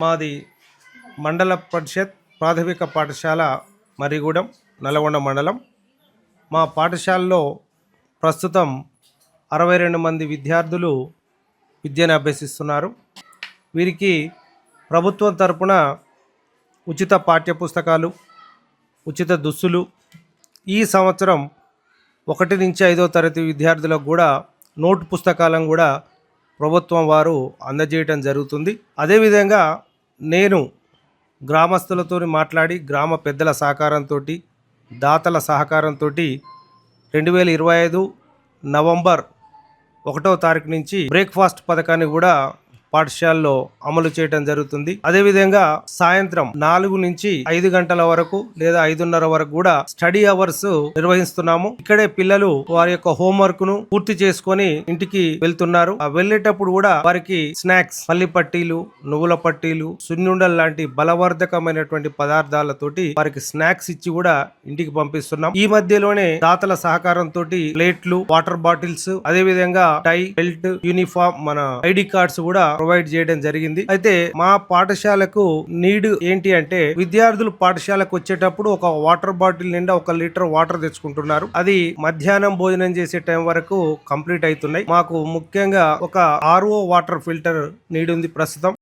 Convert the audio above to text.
మాది మండల పరిషత్ ప్రాథమిక పాఠశాల మరిగూడెం, నల్గొండ మండలం. మా పాఠశాలలో ప్రస్తుతం 62 మంది విద్యార్థులు విద్యను అభ్యసిస్తున్నారు. వీరికి ప్రభుత్వం తరపున ఉచిత పాఠ్యపుస్తకాలు, ఉచిత దుస్తులు, ఈ సంవత్సరం 1 నుంచి 5వ తరగతి విద్యార్థులకు కూడా నోటు పుస్తకాలను కూడా ప్రభుత్వం వారు అందజేయటం జరుగుతుంది. అదేవిధంగా నేను గ్రామస్తులతో మాట్లాడి గ్రామ పెద్దల సహకారంతో, దాతల సహకారంతో 2025 నవంబర్ 1వ తారీఖు నుంచి బ్రేక్ఫాస్ట్ పథకాన్ని కూడా పాఠశాలలో అమలు చేయడం జరుగుతుంది. అదేవిధంగా సాయంత్రం 4 నుంచి 5 గంటల వరకు లేదా 5:30 వరకు కూడా స్టడీ అవర్స్ నిర్వహిస్తున్నాము. ఇక్కడే పిల్లలు వారి యొక్క హోంవర్క్ ను పూర్తి చేసుకొని ఇంటికి వెళ్తున్నారు. వెళ్ళేటప్పుడు కూడా వారికి స్నాక్స్, పల్లి పట్టీలు, నువ్వుల పట్టీలు, సున్నుండలు లాంటి బలవర్ధకమైనటువంటి పదార్థాలతోటి వారికి స్నాక్స్ ఇచ్చి కూడా ఇంటికి పంపిస్తున్నాం. ఈ మధ్యలోనే దాతల సహకారంతో ప్లేట్లు, వాటర్ బాటిల్స్, అదే విధంగా టై, బెల్ట్, యూనిఫామ్, మన ఐడి కార్డ్స్ కూడా ప్రొవైడ్ చేయడం జరిగింది. అయితే మా పాఠశాలకు నీడ్ ఏంటి అంటే, విద్యార్థులు పాఠశాలకు వచ్చేటప్పుడు ఒక వాటర్ బాటిల్ నిండా 1 లీటర్ వాటర్ తెచ్చుకుంటున్నారు. అది మధ్యాహ్నం భోజనం చేసే టైం వరకు కంప్లీట్ అవుతున్నాయి. మాకు ముఖ్యంగా ఒక RO వాటర్ ఫిల్టర్ నీడ్ ఉంది ప్రస్తుతం.